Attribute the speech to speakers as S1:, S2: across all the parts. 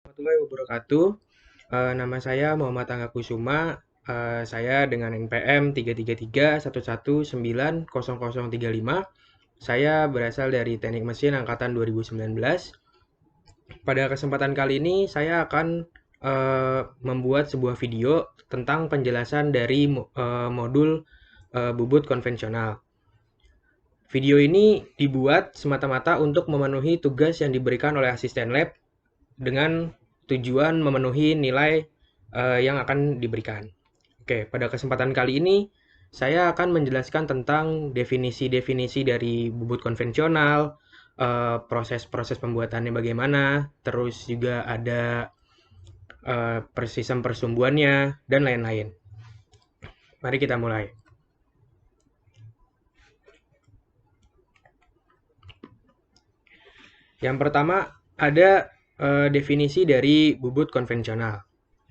S1: Warahmatullahi wabarakatuh. Nama saya Muhammad Angga Kusuma. Saya dengan NPM 33311900035. Saya berasal dari Teknik Mesin angkatan 2019. Pada kesempatan kali ini saya akan membuat sebuah video tentang penjelasan dari modul bubut konvensional. Video ini dibuat semata-mata untuk memenuhi tugas yang diberikan oleh asisten lab dengan tujuan memenuhi nilai yang akan diberikan. Oke, pada kesempatan kali ini saya akan menjelaskan tentang definisi-definisi dari bubut konvensional, proses-proses pembuatannya bagaimana, terus juga ada sistem persumbuannya, dan lain-lain. Mari kita mulai. Yang pertama ada definisi dari bubut konvensional.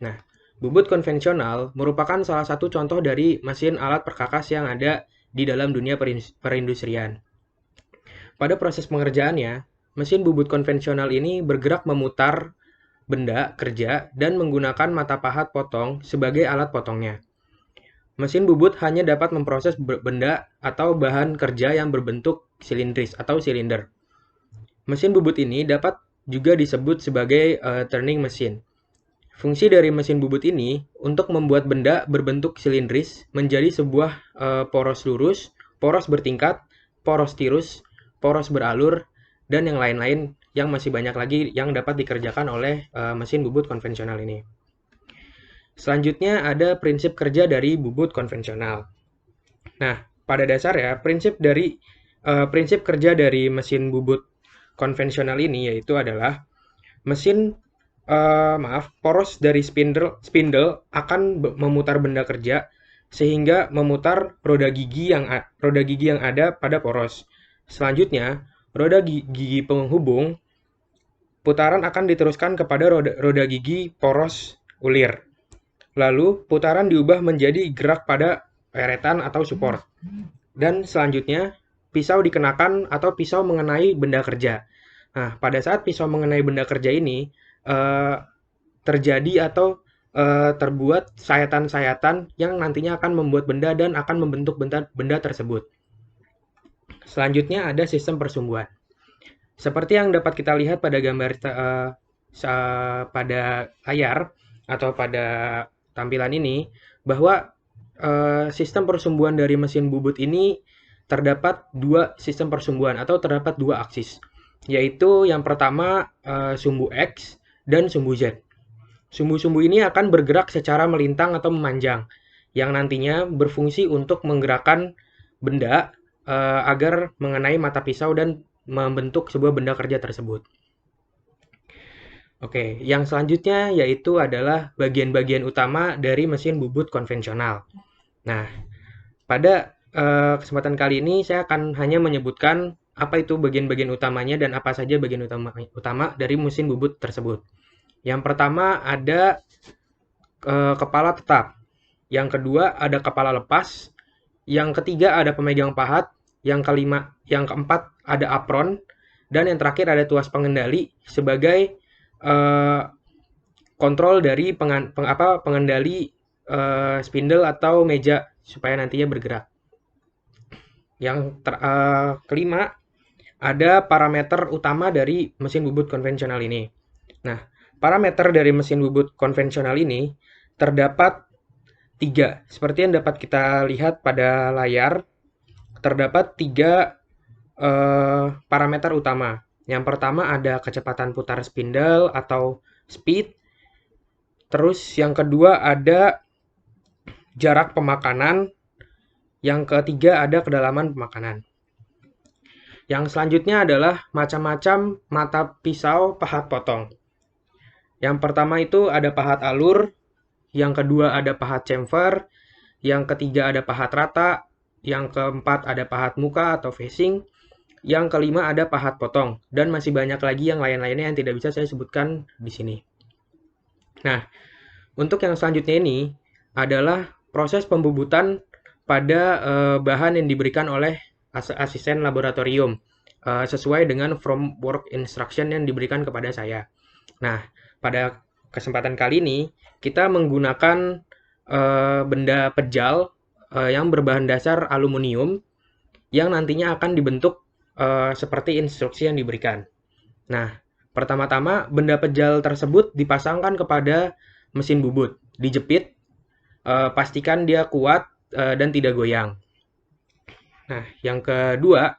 S1: Nah, bubut konvensional merupakan salah satu contoh dari mesin alat perkakas yang ada di dalam dunia perindustrian. Pada proses pengerjaannya, mesin bubut konvensional ini bergerak memutar benda kerja dan menggunakan mata pahat potong sebagai alat potongnya. Mesin bubut hanya dapat memproses benda atau bahan kerja yang berbentuk silindris atau silinder. Mesin bubut ini dapat juga disebut sebagai turning machine. Fungsi dari mesin bubut ini untuk membuat benda berbentuk silindris menjadi sebuah poros lurus, poros bertingkat, poros tirus, poros beralur, dan yang lain-lain yang masih banyak lagi yang dapat dikerjakan oleh mesin bubut konvensional ini. Selanjutnya ada prinsip kerja dari bubut konvensional. Nah, pada dasarnya prinsip kerja dari mesin bubut konvensional ini yaitu adalah poros dari spindle akan memutar benda kerja sehingga memutar roda gigi yang ada pada poros. Selanjutnya, roda gigi penghubung putaran akan diteruskan kepada roda gigi poros ulir. Lalu, putaran diubah menjadi gerak pada peretan atau support. Dan selanjutnya, pisau dikenakan atau pisau mengenai benda kerja. Nah, pada saat pisau mengenai benda kerja ini, terjadi atau terbuat sayatan-sayatan yang nantinya akan membuat benda dan akan membentuk benda tersebut. Selanjutnya ada sistem persumbuan. Seperti yang dapat kita lihat pada gambar pada layar atau pada tampilan ini, bahwa sistem persumbuan dari mesin bubut ini terdapat dua sistem persumbuan atau terdapat dua aksis, yaitu yang pertama sumbu X dan sumbu Z. Sumbu-sumbu ini akan bergerak secara melintang atau memanjang, yang nantinya berfungsi untuk menggerakkan benda agar mengenai mata pisau dan membentuk sebuah benda kerja tersebut. Oke, yang selanjutnya yaitu adalah bagian-bagian utama dari mesin bubut konvensional. Nah, pada kesempatan kali ini saya akan hanya menyebutkan apa itu bagian-bagian utamanya dan apa saja bagian utama dari mesin bubut tersebut. Yang pertama ada kepala tetap. Yang kedua ada kepala lepas. Yang ketiga ada pemegang pahat. Yang keempat ada apron. Dan yang terakhir ada tuas pengendali sebagai kontrol dari pengendali spindle atau meja supaya nantinya bergerak. Yang kelima ada parameter utama dari mesin bubut konvensional ini. Nah, parameter dari mesin bubut konvensional ini terdapat 3. Seperti yang dapat kita lihat pada layar, terdapat 3 parameter utama. Yang pertama ada kecepatan putar spindle atau speed. Terus yang kedua ada jarak pemakanan. Yang ketiga ada kedalaman pemakanan. Yang selanjutnya adalah macam-macam mata pisau pahat potong. Yang pertama itu ada pahat alur, yang kedua ada pahat chamfer, yang ketiga ada pahat rata, yang keempat ada pahat muka atau facing, yang kelima ada pahat potong, dan masih banyak lagi yang lain-lainnya yang tidak bisa saya sebutkan di sini. Nah, untuk yang selanjutnya ini adalah proses pembubutan pada bahan yang diberikan oleh asisten laboratorium sesuai dengan framework instruction yang diberikan kepada saya. Nah, pada kesempatan kali ini, kita menggunakan benda pejal yang berbahan dasar aluminium yang nantinya akan dibentuk seperti instruksi yang diberikan. Nah, pertama-tama benda pejal tersebut dipasangkan kepada mesin bubut, dijepit, pastikan dia kuat dan tidak goyang. Nah, yang kedua,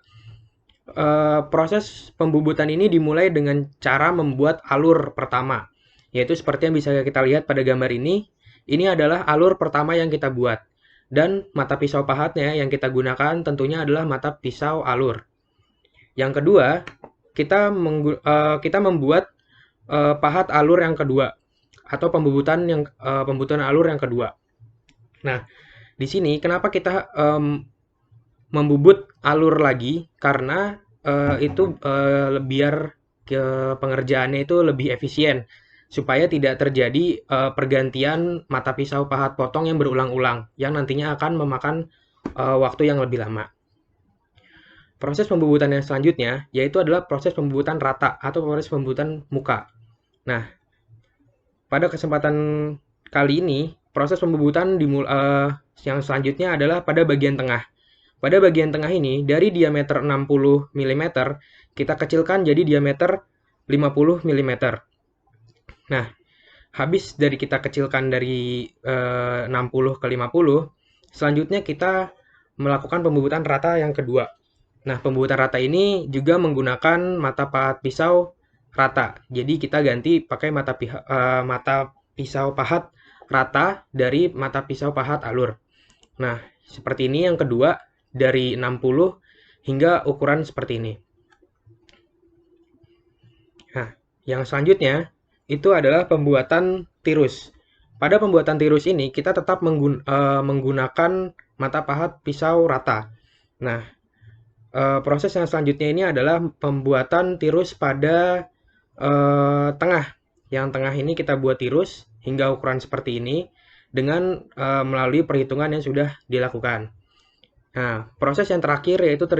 S1: proses pembubutan ini dimulai dengan cara membuat alur pertama, yaitu seperti yang bisa kita lihat pada gambar ini. Ini adalah alur pertama yang kita buat, dan mata pisau pahatnya yang kita gunakan tentunya adalah mata pisau alur. Yang kedua, kita membuat pahat alur yang kedua atau pembubutan alur yang kedua. Nah, di sini kenapa kita membubut alur lagi? Karena itu biar pengerjaannya itu lebih efisien supaya tidak terjadi pergantian mata pisau pahat potong yang berulang-ulang yang nantinya akan memakan waktu yang lebih lama. Proses pembubutan yang selanjutnya yaitu adalah proses pembubutan rata atau proses pembubutan muka. Nah, pada kesempatan kali ini proses pembubutan yang selanjutnya adalah pada bagian tengah. Pada bagian tengah ini, dari diameter 60 mm, kita kecilkan jadi diameter 50 mm. Nah, habis dari kita kecilkan dari 60 ke 50, selanjutnya kita melakukan pembubutan rata yang kedua. Nah, pembubutan rata ini juga menggunakan mata pahat pisau rata. Jadi kita ganti pakai mata pisau pahat rata dari mata pisau pahat alur. Nah, seperti ini yang kedua, dari 60 hingga ukuran seperti ini. Nah, yang selanjutnya itu adalah pembuatan tirus. Pada pembuatan tirus ini kita tetap menggunakan mata pahat pisau rata. Nah, proses yang selanjutnya ini adalah pembuatan tirus pada tengah. Yang tengah ini kita buat tirus hingga ukuran seperti ini dengan melalui perhitungan yang sudah dilakukan. Nah, proses yang terakhir yaitu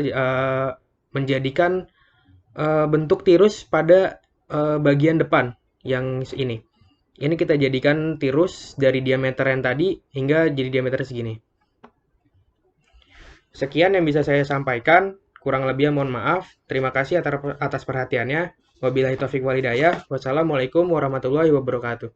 S1: menjadikan bentuk tirus pada bagian depan yang ini. Ini kita jadikan tirus dari diameter yang tadi hingga jadi diameter segini. Sekian yang bisa saya sampaikan. Kurang lebihnya mohon maaf. Terima kasih atas perhatiannya. Wabillahi taufiq wal hidayah. Wassalamualaikum warahmatullahi wabarakatuh.